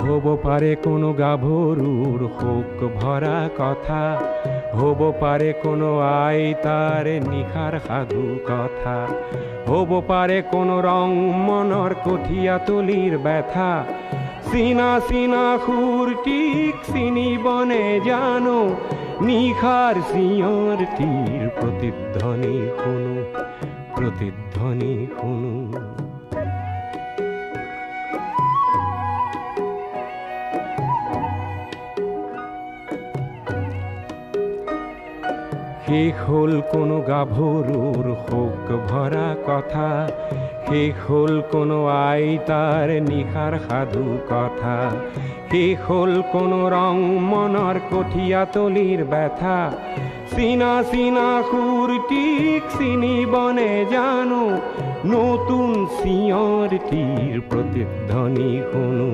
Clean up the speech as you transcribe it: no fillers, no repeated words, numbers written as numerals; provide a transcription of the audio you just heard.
হব পাৰে কোনো গাভৰুৰ হোক ভৰা কথা, হব পাৰে কোনো আইতাৰ নিখাৰ সাধু কথা, হব পাৰে কোনো ৰং মনৰ কঠিয়া তলিৰ ব্যথা। চিনা চিনা সুৰটিক চিনিবনে জানো, নিশাৰ চিঞৰটিৰ প্ৰতিধ্বনি শুনো, প্ৰতিধ্বনি শুনো। শেষ হ'ল কোনো গাভৰুৰ শোক ভৰা কথা, শেষ হ'ল কোনো আইতাৰ নিশাৰ সাধু কথা, শেষ হ'ল কোনো ৰং মনৰ কঠিয়া তলিৰ ব্যথা। চিনা চিনা সুৰটিক চিনিবনে জানো, নতুন চিঞৰটিৰ প্ৰতিধ্বনি শুনো।